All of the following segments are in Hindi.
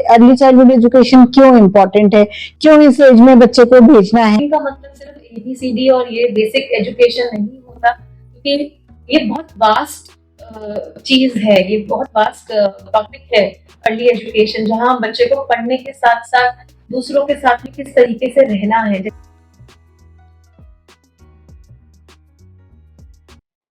अर्ली चाइल्डहुड एजुकेशन क्यों इम्पोर्टेंट है, क्यों इस एज में बच्चे को भेजना है? का मतलब सिर्फ ABCD और ये बेसिक एजुकेशन नहीं होता, क्योंकि ये बहुत वास्ट चीज है, ये बहुत वास्ट टॉपिक है अर्ली एजुकेशन, जहाँ हम बच्चे को पढ़ने के साथ साथ दूसरों के साथ भी किस तरीके से रहना है।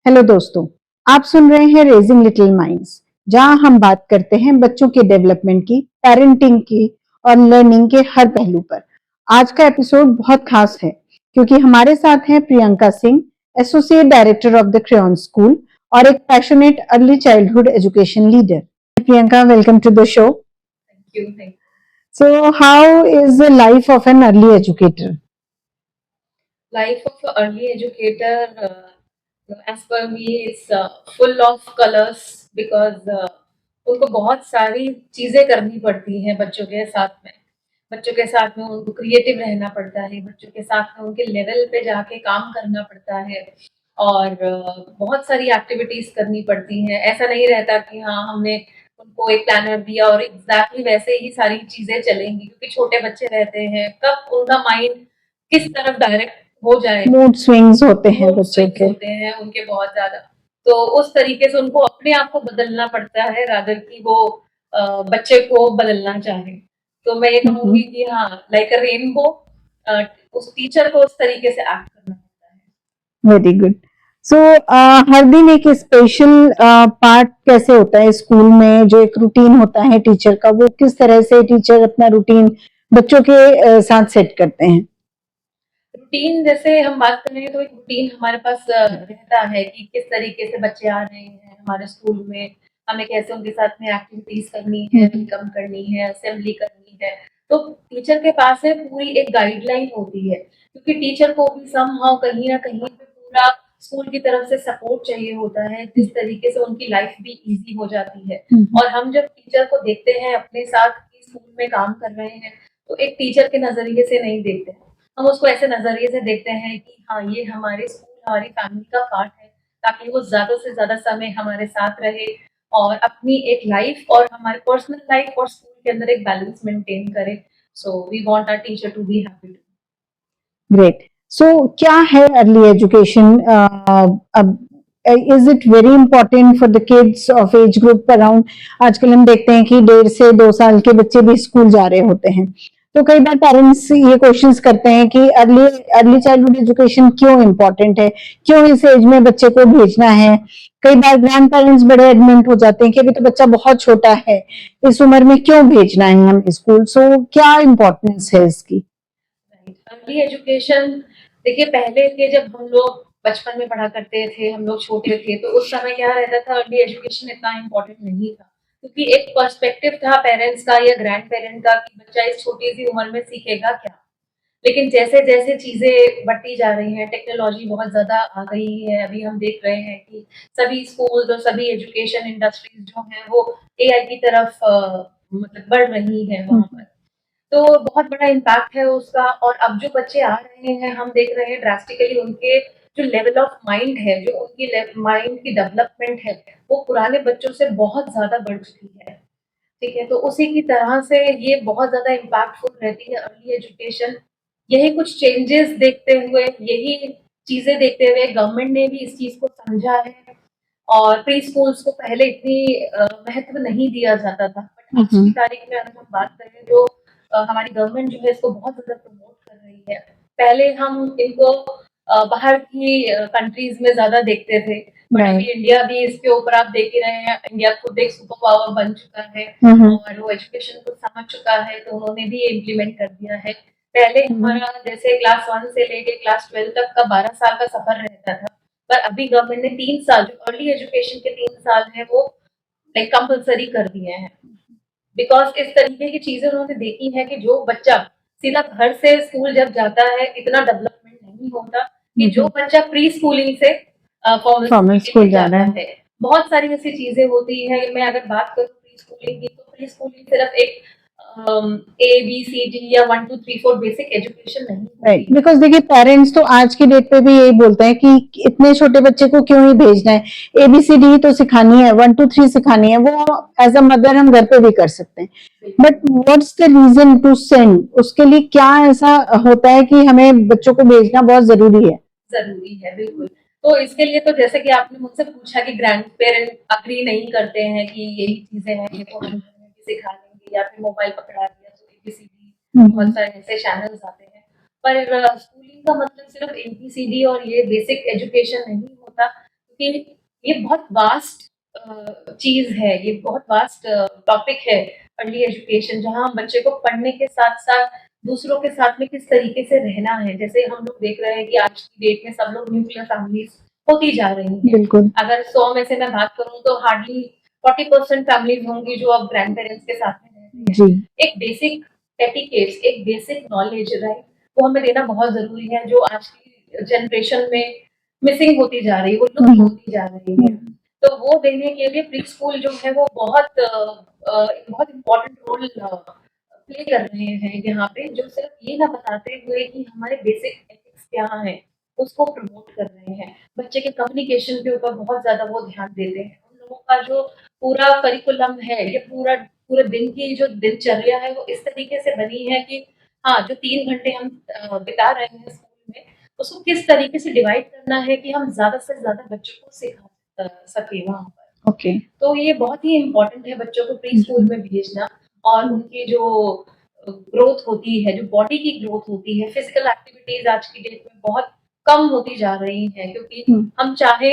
हेलो दोस्तों, आप सुन रहे हैं रेजिंग लिटिल माइंड्स, जहां हम बात करते हैं बच्चों के डेवलपमेंट की, पेरेंटिंग की और लर्निंग के हर पहलू पर। आज का एपिसोड बहुत खास है क्योंकि हमारे साथ हैं Priyanka Singh, associate director of the Crayon school और एक passionate early childhood education leader. Priyanka, welcome to the show. Thank you. So how is the life of an early educator? Life of an early educator, as per me, is full of colors because उनको बहुत सारी चीजें करनी पड़ती हैं बच्चों के साथ में। बच्चों के साथ में उनको क्रिएटिव रहना पड़ता है, बच्चों के साथ में उनके लेवल पे जाके काम करना पड़ता है और बहुत सारी एक्टिविटीज करनी पड़ती हैं। ऐसा नहीं रहता कि हाँ हमने उनको एक प्लानर दिया और एग्जैक्टली वैसे ही सारी चीजें चलेंगी, क्योंकि छोटे बच्चे रहते हैं, कब उनका माइंड किस तरफ डायरेक्ट हो जाए, मूड स्विंग्स होते हैं मूड बच्चों स्विंग्स के। होते हैं उनके बहुत ज्यादा। तो उस तरीके से उनको अपने आप को बदलना पड़ता है रादर कि वो बच्चे को बदलना चाहे। तो मैं ये कहूंगी कि हाँ, लाइक अ रेनबो, उस टीचर को उस तरीके से एक्ट करना पड़ता है। Very good. सो हर दिन एक स्पेशल पार्ट कैसे होता है स्कूल में, जो एक रूटीन होता है टीचर का, वो किस तरह से टीचर अपना रूटीन बच्चों के साथ सेट करते हैं? रूटीन जैसे हम बात करें तो एक रूटीन हमारे पास रहता है कि किस तरीके से बच्चे आ रहे हैं हमारे स्कूल में, हमें कैसे उनके साथ में एक्टिविटीज करनी है, वेलकम करनी है, असेंबली करनी है। तो टीचर के पास है पूरी एक गाइडलाइन होती है, क्योंकि टीचर को भी समहाउ कहीं ना कहीं पे पूरा स्कूल की तरफ से सपोर्ट चाहिए होता है, जिस तरीके से उनकी लाइफ भी इजी हो जाती है। और हम जब टीचर को देखते हैं अपने साथ स्कूल में काम कर रहे हैं, तो एक टीचर के नजरिए से नहीं देखते हैं, हम उसको ऐसे नजरिए से देखते हैं कि हाँ ये हमारे स्कूल, हमारी फैमिली का पार्ट है, ताकि वो ज्यादा से ज्यादा समय हमारे साथ रहे और अपनी एक लाइफ और हमारे पर्सनल लाइफ और स्कूल के अंदर एक बैलेंस मेंटेन करे। So we want our teacher to be happy. Great. So क्या है अर्ली एजुकेशन? अब is it very important for the kids of age group around? आजकल हम देखते हैं कि 1.5 से 2 साल के बच्चे भी स्कूल जा रहे होते हैं, तो कई बार पेरेंट्स ये क्वेश्चंस करते हैं कि अर्ली अर्ली चाइल्डहुड एजुकेशन क्यों इम्पोर्टेंट है, क्यों इस एज में बच्चे को भेजना है? कई बार ग्रैंड पेरेंट्स बड़े एडमेंट हो जाते हैं कि अभी तो बच्चा बहुत छोटा है, इस उम्र में क्यों भेजना है हम स्कूल? सो क्या इम्पोर्टेंस है इसकी? अर्ली एजुकेशन, देखिए पहले के जब हम लोग बचपन में पढ़ा करते थे, हम लोग छोटे थे, तो उस समय क्या रहता था, अर्ली एजुकेशन इतना इम्पोर्टेंट नहीं था, क्योंकि एक पर्सपेक्टिव था पेरेंट्स का या ग्रैंड पेरेंट का कि बच्चा इस छोटी सी उम्र में सीखेगा क्या। लेकिन जैसे जैसे चीजें बढ़ती जा रही हैं, टेक्नोलॉजी बहुत ज्यादा आ गई है, अभी हम देख रहे हैं कि सभी स्कूल और सभी एजुकेशन इंडस्ट्रीज जो हैं वो AI की तरफ मतलब बढ़ रही है वहां पर। तो बहुत बड़ा इम्पैक्ट है उसका। और अब जो बच्चे आ रहे हैं, हम देख रहे हैं ड्रास्टिकली उनके जो लेवल ऑफ माइंड है, जो उनकी माइंड की डेवलपमेंट है, वो पुराने बच्चों से बहुत ज्यादा बढ़ चुकी है। ठीक है, तो उसी की तरह से ये बहुत ज्यादा इम्पैक्टफुल रहती है अर्ली एजुकेशन। यही कुछ चेंजेस देखते हुए, यही चीजें देखते हुए गवर्नमेंट ने भी इस चीज को समझा है। और प्री स्कूल्स को पहले इतनी महत्व नहीं दिया जाता था, बट आज की तारीख में अगर हम बात करें तो हमारी गवर्नमेंट जो है इसको बहुत ज्यादा प्रमोट कर रही है। पहले हम इनको बाहर की कंट्रीज में ज्यादा देखते थे, बट अभी इंडिया भी इसके ऊपर आप देख ही रहे हैं, इंडिया खुद एक सुपर पावर बन चुका है और वो एजुकेशन को समझ चुका है, तो उन्होंने भी इम्प्लीमेंट कर दिया है। पहले हमारा जैसे क्लास 1 से लेके क्लास 12 तक का 12 साल का सफर रहता था, पर अभी गवर्नमेंट ने 3 साल, जो अर्ली एजुकेशन के 3 साल है, वो लाइक कंपलसरी कर दिए हैं। बिकॉज इस तरीके की चीजें उन्होंने देखी है कि जो बच्चा सीधा घर से स्कूल जब जाता है, इतना डेवलपमेंट नहीं होता कि जो बच्चा प्री स्कूलिंग से फॉर्मल स्कूल जाता है। बहुत सारी ऐसी चीजें होती है। मैं अगर बात करूँ प्री स्कूलिंग की, तो प्री स्कूलिंग सिर्फ एक ABCD या 1 2 3 4 बेसिक एजुकेशन नहीं राइट, होती। बिकॉज देखिए पेरेंट्स तो आज की डेट पे भी यही बोलते हैं कि इतने छोटे बच्चे को क्यों ही भेजना है, एबीसीडी तो सिखानी है, 1 2 3 सिखानी है, वो एज अ मदर हम घर पे भी कर सकते हैं, but what's the reason to send, उसके लिए क्या ऐसा होता है कि हमें बच्चों को भेजना बहुत जरूरी है? जरूरी है, बिल्कुल। तो इसके लिए तो जैसे कि आपने मुझसे पूछा कि ग्रैंड पेरेंट अग्री नहीं करते हैं कि यही चीजें हैं, ये तो हम घर में भी सिखा देंगे, या फिर मोबाइल पकड़ा दिया तो एबीसीडी, बहुत सारे ऐसे चैनल्स आते हैं। पर स्कूलिंग का मतलब सिर्फ एबीसीडी और ये बेसिक एजुकेशन नहीं होता, क्योंकि ये बहुत वास्ट चीज है, ये बहुत वास्ट टॉपिक है अर्ली एजुकेशन, जहाँ हम बच्चे को पढ़ने के साथ साथ दूसरों के साथ में किस तरीके से रहना है। जैसे हम लोग देख रहे हैं कि आज की डेट में सब लोग न्यूक्लियर फैमिलीज होती जा रही हैं। बिल्कुल। अगर 100 में से मैं बात करूं तो हार्डली 40% फैमिलीज होंगी जो अब ग्रैंड पेरेंट्स के साथ में रह रही हैं। जी। एक बेसिक एटिकेट्स, एक बेसिक नॉलेज, राइट, वो हमें देना बहुत जरूरी है, जो आज की जनरेशन में मिसिंग होती जा रही है, वो लुप्त होती जा रही है। तो वो देने के लिए प्री स्कूल जो है वो बहुत इम्पोर्टेंट रोल प्ले कर रहे हैं यहाँ पे, जो सिर्फ ये ना बताते हुए कि हमारे बेसिक एथिक्स क्या हैं, उसको प्रमोट कर रहे हैं। बच्चे के कम्युनिकेशन के ऊपर बहुत ज्यादा वो ध्यान देते हैं। उन लोगों का जो पूरा करिकुलम है, ये पूरे दिन की जो दिनचर्या है, वो इस तरीके से बनी है कि हाँ, जो 3 घंटे हम बिता रहे हैं स्कूल में, उसको किस तरीके से डिवाइड करना है कि हम ज्यादा से ज्यादा बच्चों को सिखा सके वहाँ पर। ओके। तो ये बहुत ही इम्पोर्टेंट है बच्चों को प्री स्कूल में भेजना, और उनकी जो ग्रोथ होती है, जो बॉडी की ग्रोथ होती है, फिजिकल एक्टिविटीज आज की डेट में बहुत कम होती जा रही हैं, क्योंकि हम चाहे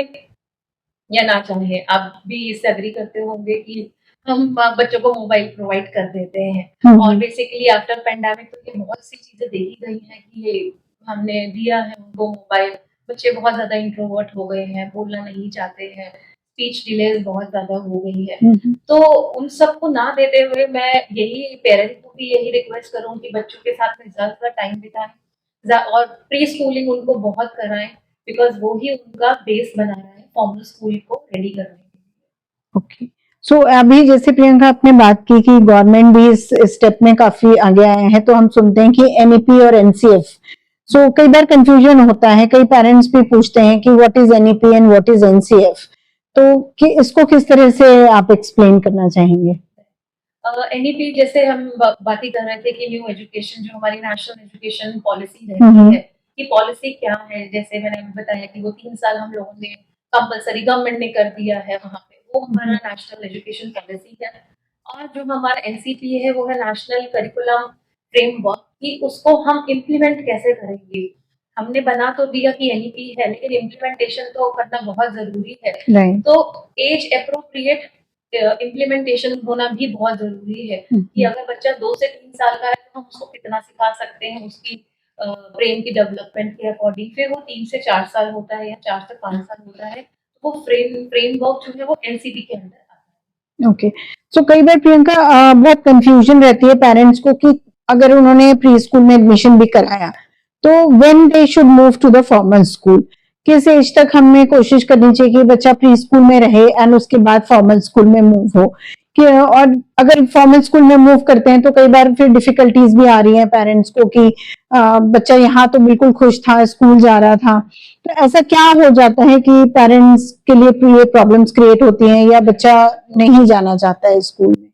या ना चाहे, आप भी इससे एग्री करते होंगे कि हम बच्चों को मोबाइल प्रोवाइड कर देते हैं। और बेसिकली आफ्टर पेंडेमिक तो ये बहुत सी चीजें देखी गई हैं कि ये हमने दिया है उनको मोबाइल, बच्चे बहुत ज्यादा इंट्रोवर्ट हो गए हैं, बोलना नहीं चाहते हैं, स्पीच डिलेज बहुत ज्यादा हो गई है। तो उन सबको ना देते हुए मैं यही पेरेंट्स को भी यही रिक्वेस्ट करूँ कि बच्चों के साथ में ज्यादा टाइम बिताएं और प्री स्कूलिंग उनको बहुत कराएं, बिकॉज वो ही उनका बेस बना रहा है फॉर्मल स्कूल को रेडी करने के लिए। ओके। सो अभी जैसे प्रियंका आपने बात की कि गवर्नमेंट भी इस स्टेप में काफी आगे आए हैं, तो हम सुनते हैं कि एनईपी और एनसीएफ, सो कई बार कंफ्यूजन होता है, कई पेरेंट्स भी पूछते हैं कि what is NEP and what is NCF, तो इसको किस तरह से आप एक्सप्लेन करना चाहेंगे? एनईपी जैसे हम बात ही कर रहे थे कि न्यू एजुकेशन जो हमारी नेशनल एजुकेशन पॉलिसी रहती है, कि पॉलिसी क्या है, जैसे मैंने बताया कि वो 3 साल हम लोगों ने कंपलसरी गवर्नमेंट ने कर दिया है वहाँ पे, वो हमारा नेशनल एजुकेशन पॉलिसी है। और जो हमारा एनसीपी है वो है नेशनल करिकुलम फ्रेमवर्क, कि उसको हम इम्प्लीमेंट कैसे करेंगे। हमने बना तो दिया कि एनईपी है, लेकिन इम्प्लीमेंटेशन तो करना बहुत जरूरी है। तो एज अप्रोप्रिएट इम्प्लीमेंटेशन होना भी बहुत जरूरी है, कि अगर बच्चा 2 से 3 साल का है तो हम उसको कितना सिखा सकते हैं उसकी ब्रेन की डेवलपमेंट के अकॉर्डिंग। फिर वो 3 से 4 साल होता है या 4 से 5 साल होता है, तो वो फ्रेमवर्क जो है वो एनसीपी के अंदर आता है। ओके। सो कई बार प्रियंका बहुत कंफ्यूजन रहती है पेरेंट्स को कि अगर उन्होंने प्री स्कूल में एडमिशन भी कराया, तो when they should move to the formal school, किस एज तक हमें कोशिश करनी चाहिए कि बच्चा प्री स्कूल में रहे एंड उसके बाद फॉर्मल स्कूल में मूव हो, कि और अगर फॉर्मल स्कूल में मूव करते हैं तो कई बार फिर डिफिकल्टीज भी आ रही हैं पेरेंट्स को कि बच्चा यहाँ तो बिल्कुल खुश था, स्कूल जा रहा था, तो ऐसा क्या हो जाता है कि पेरेंट्स के लिए ये प्रॉब्लम्स क्रिएट होती हैं या बच्चा नहीं जाना चाहता है स्कूल में?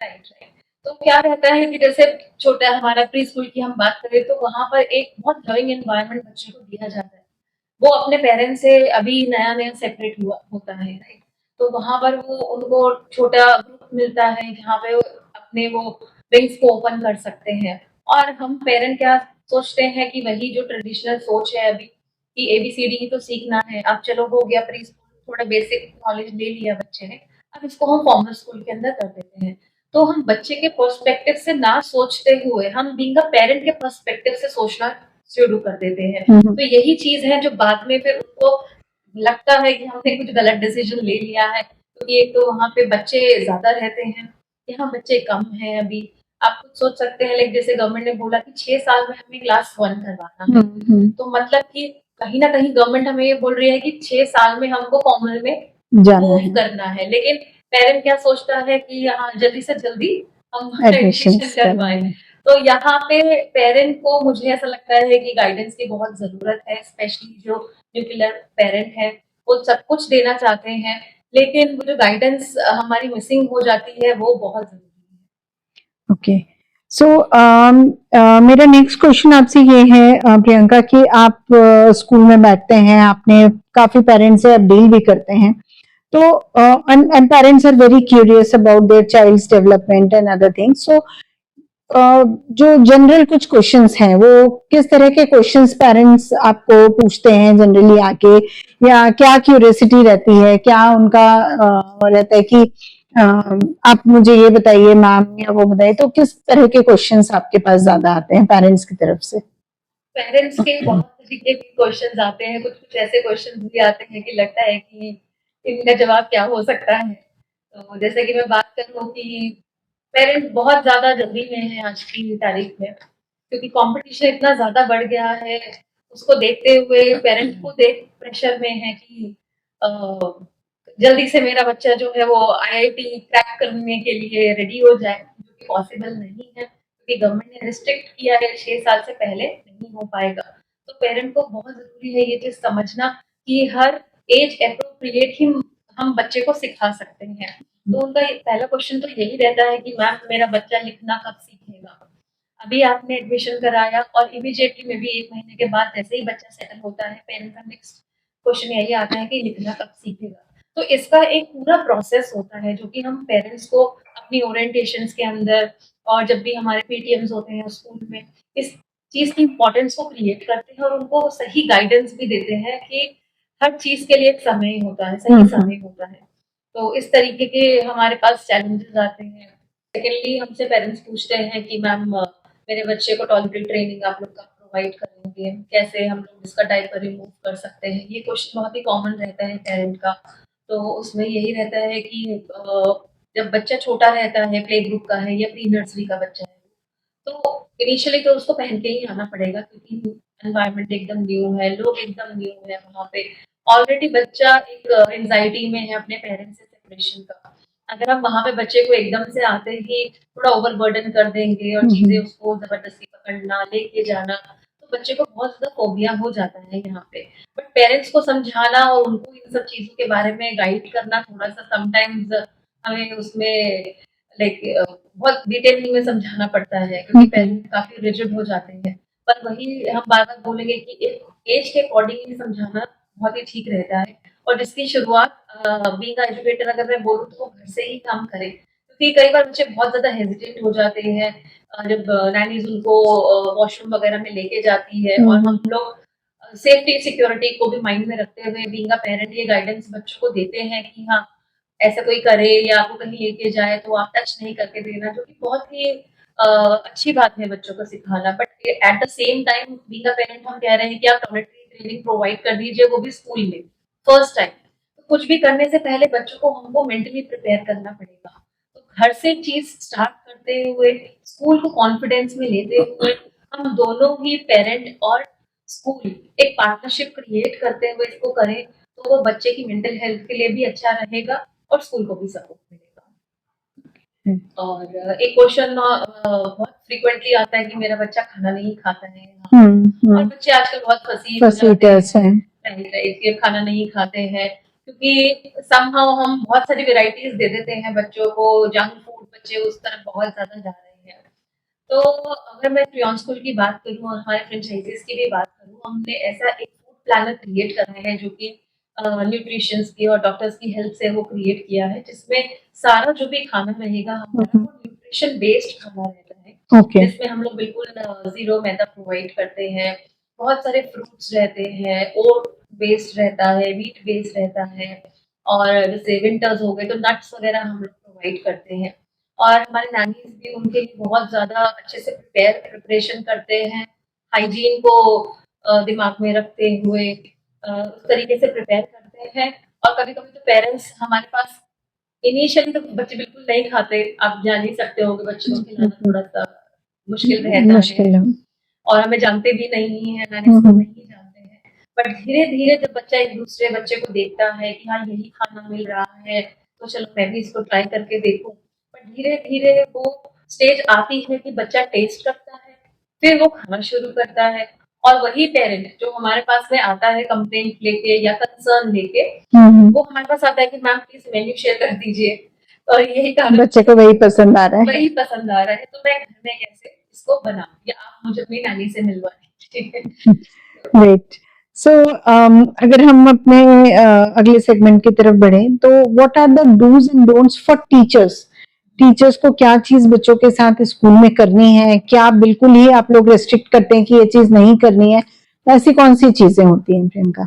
Right right. तो क्या रहता है कि जैसे छोटा हमारा प्री स्कूल की हम बात करें तो वहां पर एक बहुत लविंग एनवायरनमेंट बच्चे को दिया जाता है। वो अपने पेरेंट्स से अभी नया नया सेपरेट हुआ होता है, राइट। तो वहां पर वो उनको छोटा ग्रुप मिलता है जहाँ पे वो अपने वो विंग्स को ओपन कर सकते हैं। और हम पेरेंट क्या सोचते हैं कि वही जो ट्रेडिशनल सोच है अभी, कि एबीसीडी ही तो सीखना है, अब चलो हो गया प्री स्कूल, थोड़ा बेसिक नॉलेज ले लिया बच्चे ने, अब इसको हम फॉर्मल स्कूल के अंदर कर देते हैं। तो हम बच्चे के पर्सपेक्टिव से ना सोचते हुए हम बीइंग अ पेरेंट के पर्सपेक्टिव से सोचना शुरू कर देते हैं। तो यही चीज है जो बाद में फिर उनको लगता है कि हमने कुछ गलत डिसीजन ले लिया है, क्योंकि एक तो वहाँ पे बच्चे ज्यादा रहते हैं, यहाँ बच्चे कम हैं अभी। आप कुछ सोच सकते हैं, लाइक जैसे गवर्नमेंट ने बोला कि 6 साल में हमें क्लास 1 करवाना है, तो मतलब कि कहीं ना कहीं गवर्नमेंट हमें ये बोल रही है कि 6 साल में हमको फॉर्मल में मूव करना है। लेकिन पेरेंट क्या सोचता है कि हाँ जल्दी से जल्दी हम एडमिशन एडमिशन करवाएं। तो यहाँ पे पेरेंट को मुझे ऐसा लगता है कि गाइडेंस की बहुत जरूरत है, स्पेशली जो न्यूक्लियर पेरेंट है वो सब कुछ देना चाहते हैं, लेकिन वो जो गाइडेंस हमारी मिसिंग हो जाती है वो बहुत जरूरी है। ओके, सो मेरा नेक्स्ट क्वेश्चन आपसे ये है प्रियंका कि आप स्कूल में बैठते हैं, आपने काफी पेरेंट्स से आप डील भी करते हैं, तो and parents are very curious about their child's development and other things, so जो जनरल कुछ क्वेश्चंस हैं वो किस तरह के क्वेश्चंस पेरेंट्स आपको पूछते हैं जनरली आके, या क्या क्यूरियोसिटी रहती है, क्या उनका रहता है कि अ, आप मुझे ये बताइए मैम या वो बताइए, तो किस तरह के क्वेश्चंस आपके पास ज्यादा आते हैं पेरेंट्स की तरफ से? पेरेंट्स के बहुत तरीके के क्वेश्चंस आते हैं, कुछ कुछ ऐसे क्वेश्चंस भी आते हैं कि लगता है कि इनका जवाब क्या हो सकता है। तो जैसे कि मैं बात करूँ कि पेरेंट्स बहुत ज्यादा जल्दी में है आज की तारीख में, क्योंकि कंपटीशन इतना ज्यादा बढ़ गया है। उसको देखते हुए पेरेंट्स खुद एक प्रेशर में है कि अ, जल्दी से मेरा बच्चा जो है वो आईआईटी क्रैक करने के लिए रेडी हो जाए, जो कि पॉसिबल नहीं है क्योंकि गवर्नमेंट ने रिस्ट्रिक्ट किया है 6 साल से पहले नहीं हो पाएगा। तो पेरेंट को बहुत जरूरी है ये चीज समझना कि हर एज अप्रोप्रिएट ही हम बच्चे को सिखा सकते हैं। तो उनका पहला क्वेश्चन तो यही रहता है कि मैम मेरा बच्चा लिखना कब सीखेगा। अभी आपने एडमिशन कराया और इमीडिएटली में भी 1 महीने के बाद जैसे ही बच्चा सेटल होता है, पेरेंट्स का नेक्स्ट क्वेश्चन यही आता है कि लिखना कब सीखेगा। तो इसका एक पूरा प्रोसेस होता है जो कि हम पेरेंट्स को अपनी ओरिएंटेशंस के अंदर और जब भी हमारे पीटीएम्स होते हैं स्कूल में, इस चीज की इम्पोर्टेंस को क्रिएट करते हैं और उनको सही गाइडेंस भी देते हैं कि हर चीज के लिए एक समय होता है, सही समय होता है। तो इस तरीके के हमारे पास चैलेंजेस आते हैं। सेकेंडली हमसे पेरेंट्स पूछते हैं कि मैम मेरे बच्चे को टॉयलेटरी ट्रेनिंग आप लोग कब प्रोवाइड करेंगे, कैसे हम लोग इसका डायपर रिमूव कर सकते हैं। ये क्वेश्चन बहुत ही कॉमन रहता है पेरेंट का। तो उसमें यही रहता है कि जब बच्चा छोटा रहता है, प्ले ग्रुप का है या प्री नर्सरी का बच्चा है, तो इनिशियली तो उसको पहन के ही आना पड़ेगा क्योंकि एनवायरनमेंट एकदम न्यू है, लोग एकदम न्यू है वहाँ पे। ऑलरेडी बच्चा एक एंजाइटी में है अपने पेरेंट्स से सेपरेशन का। अगर हम वहाँ पे बच्चे को एकदम से आते ही थोड़ा ओवरबर्डन कर देंगे और चीजें उसको जबरदस्ती पकड़ना, लेके जाना, तो बच्चे को बहुत ज्यादा फोबिया हो जाता है यहाँ पे। बट पेरेंट्स को समझाना और उनको इन सब चीजों के बारे में गाइड करना थोड़ा सा समटाइम्स हमें उसमें लाइक बहुत डिटेलिंग में समझाना पड़ता है क्योंकि पेरेंट्स काफी रिजिड हो जाते हैं। पर वही हम बार बार बोलेंगे कि एक एज के अकॉर्डिंग ही समझाना बहुत ही ठीक रहता है। और जिसकी शुरुआत बीइंग एजुकेटर अगर मैं बोलूँ तो घर से ही काम करें, क्योंकि कई बार बच्चे बहुत ज्यादा हेजिटेट हो जाते हैं जब नैनीज उनको वॉशरूम वगैरह में लेके जाती है। और हम लोग सेफ्टी सिक्योरिटी को भी माइंड में रखते हुए बीइंग अ पेरेंट ये गाइडेंस बच्चों को देते हैं कि हाँ ऐसा कोई करे या आपको कहीं लेके जाए तो आप टच नहीं करके देना, जो कि बहुत ही अच्छी बात है बच्चों को सिखाना। But at the same time being a parent हम कह रहे हैं कि आप टॉयलेटरी ट्रेनिंग प्रोवाइड कर दीजिए, वो भी स्कूल में फर्स्ट टाइम। तो कुछ भी करने से पहले बच्चों को हमको मेंटली प्रिपेयर करना पड़ेगा। तो घर से चीज स्टार्ट करते हुए, स्कूल को कॉन्फिडेंस में लेते हुए, हम दोनों ही पेरेंट और स्कूल एक पार्टनरशिप क्रिएट करते हुए इसको करें तो वो बच्चे की मेंटल हेल्थ के लिए भी अच्छा रहेगा और स्कूल को भी सपोर्ट मिलेगा। और एक क्वेश्चन बहुत फ्रीक्वेंटली आता है कि मेरा बच्चा खाना नहीं खाता है। और बच्चे आजकल बहुत फसी हो जाते हैं, राइट, ये खाना नहीं खाते हैं क्योंकि समहाउ हम बहुत सारी वेराइटीज दे देते हैं बच्चों को, जंक फूड बच्चे उस तरफ बहुत ज्यादा जा रहे हैं। तो अगर मैं क्रियॉन स्कूल की बात करूँ और हमारे फ्रेंचाइजीज की भी बात करूँ, हमने ऐसा एक फूड प्लानर क्रिएट करा है जो कि न्यूट्रिशंस की और डॉक्टर्स की हेल्प से वो क्रिएट किया है, जिसमें सारा जो भी खाना रहेगा हमारा वो न्यूट्रिशन बेस्ड खाना रहता है। जिसमें हम लोग बिल्कुल जीरो मैदा प्रोवाइड करते हैं, बहुत सारे फ्रूट्स रहते हैं, ओट बेस्ड रहता है, व्हीट बेस्ड रहता है, और जैसे विंटर्स हो गए तो नट्स वगैरह हम लोग प्रोवाइड करते हैं। और हमारे नानीज भी उनके लिए बहुत ज्यादा अच्छे से प्रिपरेशन करते हैं, हाइजीन को दिमाग में रखते हुए उस तरीके से प्रिपेयर करते हैं। और कभी कभी तो पेरेंट्स हमारे पास इनिशियली तो बच्चे बिल्कुल नहीं खाते, आप जान ही सकते हो कि बच्चों को खिलाना थोड़ा सा मुश्किल रहता है और हमें जानते भी नहीं है, नानीज को नहीं जानते हैं। बट धीरे धीरे जब बच्चा एक दूसरे बच्चे को देखता है कि हाँ यही खाना मिल रहा है तो चलो मैं भी इसको ट्राई करके देखूं, बट धीरे धीरे वो स्टेज आती है कि बच्चा टेस्ट करता है, फिर वो खाना शुरू करता है, और वही पेरेंट जो हमारे पास में आता है कंप्लेंट लेके या कंसर्न लेके, वो हमारे पास आता है कि मैम प्लीज मेन्यू शेयर कर दीजिए, और यही कारण बच्चे को वही पसंद आ रहा है। वही पसंद आ रहा है, तो मैं घर में कैसे इसको बनाऊं, या आप मुझे अपनी नानी से मिलवाएं। ठीक है। ग्रेट। सो अगर हम अपने अगले सेगमेंट की तरफ बढ़ें, तो what are the dos and don'ts for teachers? Teachers को क्या चीज बच्चों के साथ स्कूल में करनी है, क्या बिल्कुल ही आप लोग रेस्ट्रिक्ट करते हैं कि ये चीज नहीं करनी है? ऐसी कौन सी चीजें होती हैं प्रियंका?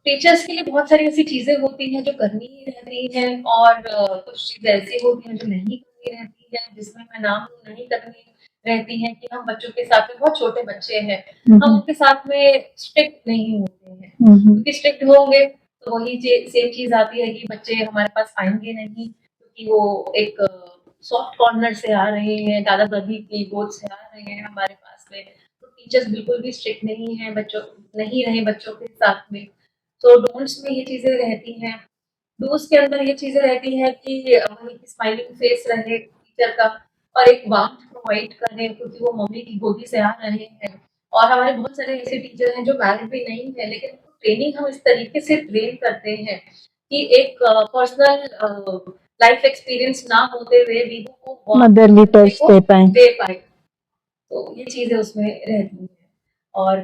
टीचर्स के लिए बहुत सारी ऐसी चीजें होती हैं जो करनी ही रहती हैं, और कुछ चीजें ऐसी होती हैं जो नहीं करनी रहती है, जिसमें मैं नाम लूं नहीं करनी रहती है, कि हम बच्चों के साथ में, बहुत छोटे बच्चे हैं, हम उनके साथ में स्ट्रिक्ट नहीं होते हैं, क्योंकि स्ट्रिक्ट होंगे तो वही सेम चीज आती है कि बच्चे हमारे पास आएंगे नहीं, क्योंकि वो एक सॉफ्ट कॉर्नर से आ रहे हैं, दादा दादी की गोद से आ रहे हैं हमारे पास में, तो टीचर्स बिल्कुल भी स्ट्रिक्ट नहीं है, बच्चों नहीं रहे बच्चों के साथ में। तो डोंट्स में ये चीजें रहती हैं। डूज के अंदर ये चीजें रहती हैं कि वही स्माइलिंग फेस रहे टीचर का, और एक वार्मथ प्रोवाइड करें, क्योंकि वो मम्मी की गोदी से आ रहे हैं, और हमारे बहुत सारे ऐसे टीचर हैं जो मैरिड भी नहीं है, लेकिन ट्रेनिंग हम इस तरीके से ट्रेन करते हैं कि एक पर्सनल लाइफ एक्सपीरियंस ना होते हुए भी वो मदरली टच दे पाए, तो ये चीजें उसमें रहती हैं। और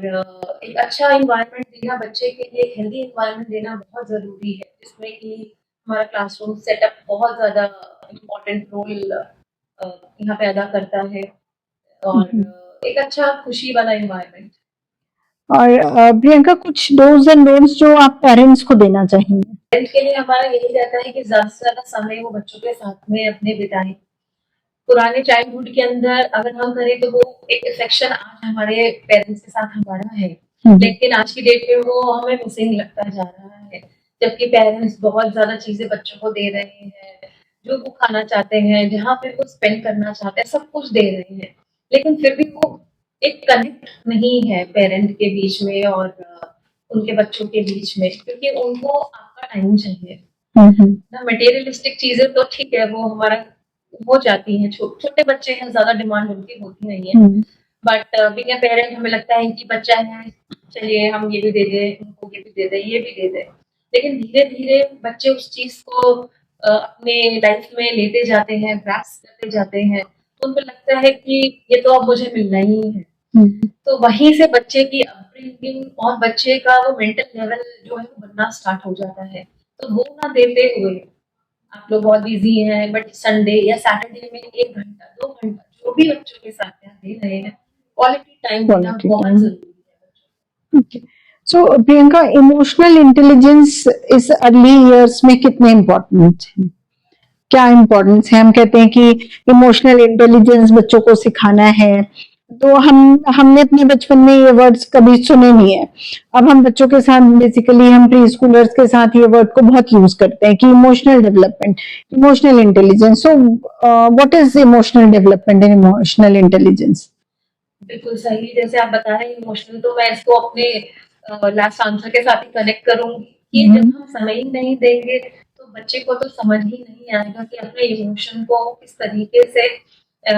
एक अच्छा एनवायरनमेंट देना बच्चे के लिए, एक हेल्दी एनवायरनमेंट देना बहुत ज़रूरी है, जिसमें कि हमारा क्लासरूम सेटअप बहुत ज़्यादा इम्पोर्टेंट रोल यहाँ पे अदा करता है, और एक अच्छा खुशी वाला एनवायरनमेंट। और प्रियंका, कुछ डूज एंड डोंट्स जो आप पेरेंट्स को देना चाहेंगे? पेरेंट्स के लिए हमारा यही रहता है कि ज़्यादा से ज़्यादा समय वो बच्चों के साथ में अपने बिताएं। पुराने चाइल्डहुड के अंदर अगर हम करें तो वो एक अफेक्शन आज हमारे पेरेंट्स के साथ हमारा है, लेकिन आज की डेट में वो हमें मिसिंग लगता जा रहा है, जबकि पेरेंट्स बहुत ज्यादा चीजें बच्चों को दे रहे हैं, जो वो खाना चाहते हैं, जहाँ पे वो स्पेंड करना चाहते हैं, सब कुछ दे रहे हैं, लेकिन फिर भी वो एक कनेक्ट नहीं है पेरेंट के बीच में और उनके बच्चों के बीच में, क्योंकि उनको आपका टाइम चाहिए ना। मटेरियलिस्टिक चीजें तो ठीक है, वो हमारा हो जाती हैं, छोटे बच्चे हैं, ज्यादा डिमांड उनकी होती नहीं है, बट बीइंग अ पेरेंट हमें लगता है कि बच्चा है, चलिए हम ये भी दे दें, उनको ये भी दे दें, ये भी दे दें, लेकिन धीरे धीरे बच्चे उस चीज को अपने लाइफ में लेते जाते हैं, ग्रास्प करते जाते हैं, तो उनको लगता है कि ये तो अब मुझे मिलना ही है। तो वहीं से बच्चे की अपब्रिंगिंग और बच्चे का वो मेंटल लेवल जो है वो बनना स्टार्ट हो जाता है। तो वो ना देते हुए, आप लोग बहुत बिजी हैं, बट संडे या सैटरडे में 1 घंटा 2 घंटा जो भी बच्चों के साथ में आप दे रहे हैं, क्वालिटी टाइम देना बहुत जरूरी है। ओके। सो प्रियंका, इमोशनल इंटेलिजेंस इस अर्ली इयर्स में कितने इम्पोर्टेंट है? क्या इम्पोर्टेंस है? हम कहते हैं कि इमोशनल इंटेलिजेंस बच्चों को सिखाना है, तो हमने अपने बचपन में ये वर्ड्स कभी सुने नहीं है। अब हम बच्चों के साथ बेसिकली हम प्री स्कूलर्स के साथ ये वर्ड को बहुत यूज करते हैं कि emotional development, emotional intelligence. So what is emotional development and emotional intelligence? बिल्कुल सही, जैसे आप बता रहे हैं इमोशनल, तो मैं इसको अपने लास्ट आंसर के साथ ही कनेक्ट करूंगी कि जब हम समय ही नहीं देंगे तो बच्चे को तो समझ ही नहीं आएगा कि अपने इमोशन को किस तरीके से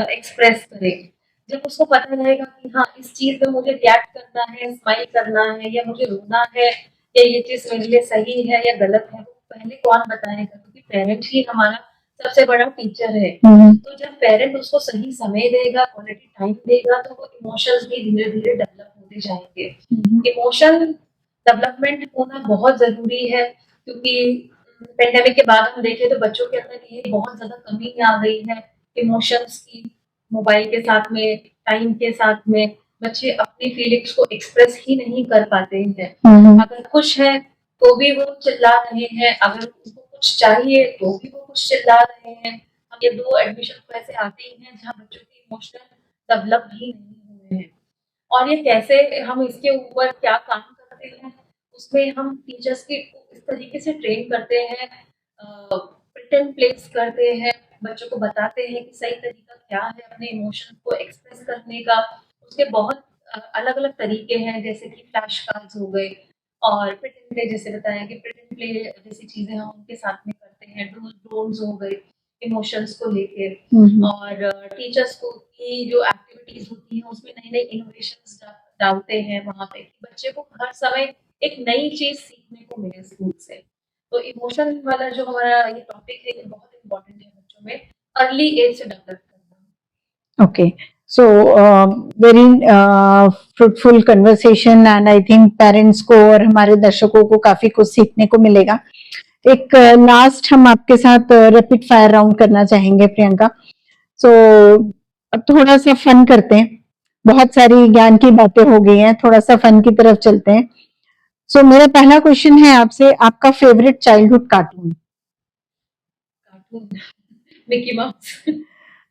एक्सप्रेस करें। जब उसको पता रहेगा कि हाँ इस चीज में मुझे रिएक्ट करना है, स्माइल करना है, या मुझे रोना है, या ये चीज मेरे लिए सही है या गलत है, वो पहले कौन बताएगा, क्योंकि पेरेंट ही हमारा सबसे बड़ा टीचर है। तो जब पेरेंट उसको सही समय देगा, क्वालिटी टाइम देगा, तो वो इमोशंस भी धीरे धीरे डेवलप होते जाएंगे। इमोशन डेवलपमेंट होना बहुत जरूरी है, क्योंकि पेंडेमिक के बाद हम देखें तो बच्चों के अंदर ये बहुत ज्यादा कमी आ गई है इमोशंस की। मोबाइल के साथ में, टाइम के साथ में बच्चे अपनी फीलिंग्स को एक्सप्रेस ही नहीं कर पाते हैं। अगर खुश है तो भी वो चिल्ला रहे हैं, अगर उनको कुछ चाहिए तो भी वो कुछ चिल्ला रहे हैं। अब ये 2 एडमिशन तो ऐसे आते ही हैं जहाँ बच्चों की इमोशनल डेवलप ही नहीं हुए हैं, और ये कैसे हम इसके ऊपर क्या काम करते हैं, उसमें हम टीचर्स की इस तरीके से ट्रेन करते हैं, प्रिटेंड प्लेस करते हैं, बच्चों को बताते हैं कि सही तरीका क्या है अपने इमोशन को एक्सप्रेस करने का। उसके बहुत अलग अलग तरीके हैं, जैसे कि फ्लैश कार्ड्स हो गए, और प्रिटेंड प्ले जैसे बताया कि प्रिटेंड प्ले जैसी चीजें हम उनके साथ में करते हैं, डूज डोंट्स हो गए, इमोशंस को लेके, हम्म, और टीचर्स को की जो एक्टिविटीज होती हैं उसमें नई नई इनोवेशंस डालते हैं वहाँ पे कि बच्चे को हर समय एक नई चीज सीखने को मिले स्कूल से। तो इमोशन वाला जो हमारा ये टॉपिक है ये बहुत इम्पोर्टेंट है बच्चों में अर्ली एज से डेवलप करना। okay. So very fruitful conversation and I think parents को और हमारे दर्शकों को काफी कुछ सीखने को मिलेगा। एक लास्ट हम आपके साथ रैपिड फायर राउंड करना चाहेंगे प्रियंका। सो अब थोड़ा सा फन करते हैं, बहुत सारी ज्ञान की बातें हो गई हैं, थोड़ा सा फन की तरफ चलते हैं। सो मेरा पहला क्वेश्चन है आपसे, आपका favourite childhood cartoon? Cartoon Mickey mouse.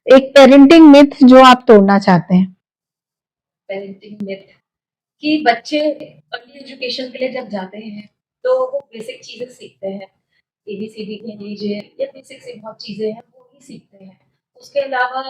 एक पेरेंटिंग मिथ जो आप तोड़ना चाहते हैं? पेरेंटिंग मिथ कि बच्चे अर्ली एजुकेशन के लिए जब जाते हैं तो वो बेसिक चीजें सीखते हैं, एबीसीडी कह लीजिए या बेसिक सी बहुत चीजें हैं वो ही सीखते हैं। उसके अलावा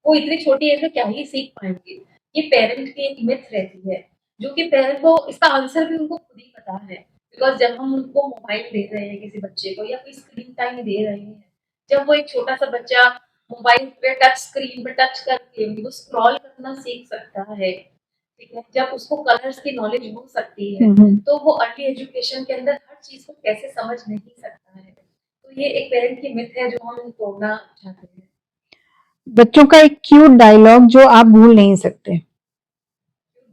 वो इतनी छोटी एज में क्या ही सीख पाएंगे, ये पेरेंट की एक मिथ रहती है जो कि पेरेंट को इसका आंसर भी उनको खुद ही पता है। बिकॉज जब हम उनको मोबाइल दे रहे हैं किसी बच्चे को या कोई स्क्रीन टाइम दे रहे हैं, जब वो एक छोटा सा बच्चा मोबाइल पे टच स्क्रीन पे टच करके वो स्क्रॉल करना सीख सकता है, ठीक है, जब उसको कलर्स की नॉलेज हो सकती है तो वो अर्ली एजुकेशन के अंदर हर चीज को कैसे समझ नहीं सकता है। तो ये एक पेरेंट की मिथ है जो हम तोड़ना चाहते हैं। बच्चों का एक क्यूट डायलॉग जो आप भूल नहीं सकते?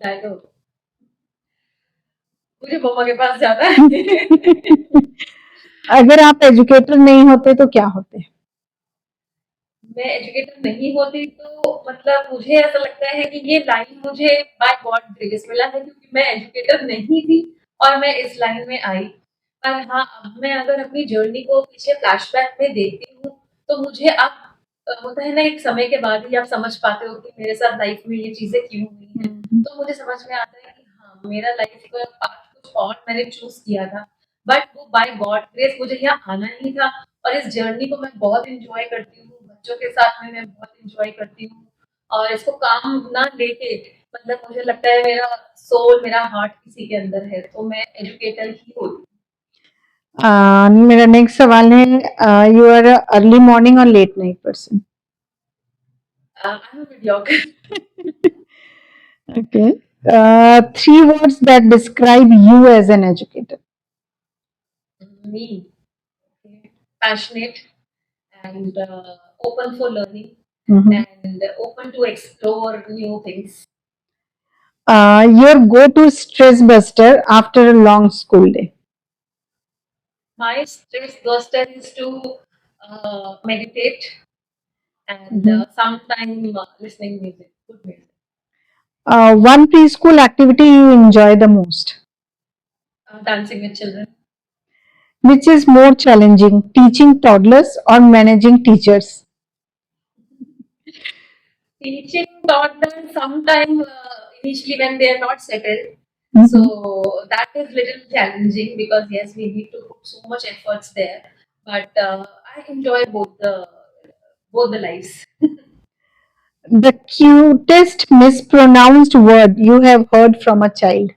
डायलॉग मुझे मम्मा के पास जाना है। अगर आप एजुकेटर नहीं होते तो क्या होते? मैं एजुकेटर नहीं होती तो मतलब मुझे ऐसा लगता है कि ये लाइन मुझे बाय गॉड ग्रेस मिला है क्योंकि मैं एजुकेटर नहीं थी और मैं इस लाइन में आई। पर हाँ, अब मैं अगर अपनी जर्नी को पीछे फ्लैशबैक में देखती हूँ तो मुझे अब होता है ना एक समय के बाद ही आप समझ पाते हो कि मेरे साथ लाइफ में ये चीजें क्यों हुई हैं। तो मुझे समझ में आता है कि हाँ मेरा लाइफ का पाथ कुछ और मैंने चूज किया था, बट वो बाय गॉड ग्रेस मुझे यहाँ आना ही था। और इस जर्नी को मैं बहुत इंजॉय करती हूँ, बच्चों के साथ में मैं बहुत इंजॉय करती हूँ और इसको काम ना लेके मतलब मुझे लगता है मेरा सोल मेरा हार्ट किसी के अंदर है तो मैं एजुकेटर ही होती। मेरा नेक्स्ट सवाल है, यू आर अर्ली मॉर्निंग और late night person? I am mediocre. Okay. Three words that describe you as an educator. Me, passionate and open for learning and open to explore new things. Your go-to stress buster after a long school day? My stress buster is to meditate and sometime listening music, good music. One preschool activity you enjoy the most? Dancing with children. Which is more challenging, teaching toddlers or managing teachers? Teaching toddlers sometime initially when they are not settled. So that is little challenging because yes, we need to put so much efforts there. But I enjoy both the lives. The cutest mispronounced word you have heard from a child?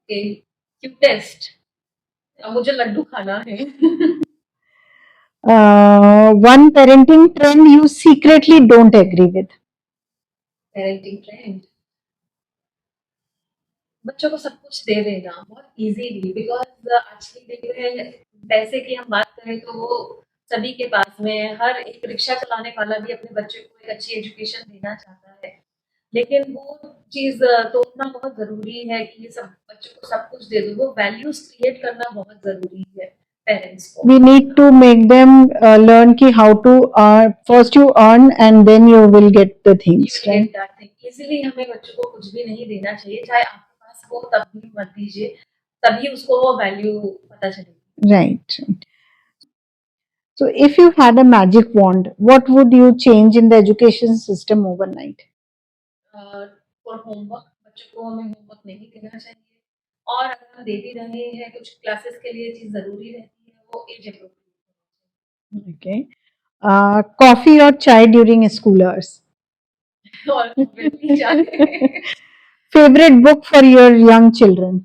Okay, cutest. मुझे लड्डू खाना है. One parenting trend you secretly don't agree with? Parenting trend. बच्चों को सब कुछ दे देना बहुत इजीली बिकॉज आज की डेट में पैसे की हम बात करें तो वो सभी के पास में है। हर एक रिक्शा चलाने वाला भी अपने बच्चे को एक अच्छी एजुकेशन देना चाहता है, लेकिन वो चीज तोड़ना बहुत जरूरी है कि ये सब बच्चों को सब कुछ दे दो। वो वैल्यूज क्रिएट करना बहुत जरूरी है पेरेंट्स को। We need to make them learn ki how to first you earn and then you will get the things, right? Easily हमें बच्चों को कुछ भी नहीं देना चाहिए, चाहे आपके पास हो तब भी मत दीजिए, तभी उसको वो वैल्यू पता चलेगी। Right. So if you had a magic wand, what would you change in the education system overnight? और होमवर्क, बच्चों को हमें होमवर्क नहीं देना चाहिए और अगर हम दे भी रहे हैं कुछ क्लासेस के लिए चीज जरूरी रहती है वो age appropriate. Okay. Coffee or chai during school hours? और obviously चाहे Favorite book for your young children?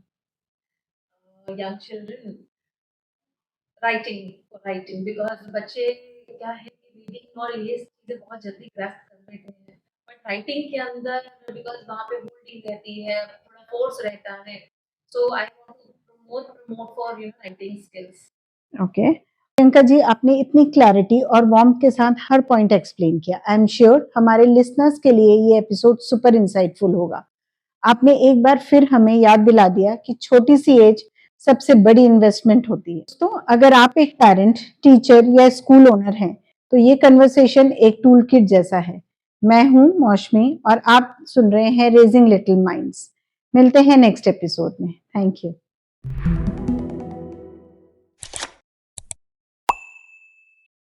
young children, writing because बच्चे क्या है कि रीडिंग और ये चीजें बहुत जल्दी ग्रैस्प कर लेते हैं, बट राइटिंग के अंदर बिकॉज वहाँ पे होल्डिंग रहती है, थोड़ा फोर्स रहता है, so I want to promote for writing skills. Okay, Priyanka ji, आपने इतनी क्लैरिटी और वार्मथ के साथ हर पॉइंट एक्सप्लेन किया। आई एम श्योर हमारे लिसनर्स के लिए ये एपिसोड सुपर इंसाइटफुल होगा। आपने एक बार फिर हमें याद दिला दिया कि छोटी सी एज सबसे बड़ी इन्वेस्टमेंट होती है। दोस्तों, अगर आप एक पेरेंट, टीचर या स्कूल ओनर हैं, तो ये कन्वर्सेशन एक टूल किट जैसा है। मैं हूं मौसमी और आप सुन रहे हैं रेजिंग लिटिल माइंड्स। मिलते हैं नेक्स्ट एपिसोड में। Thank you.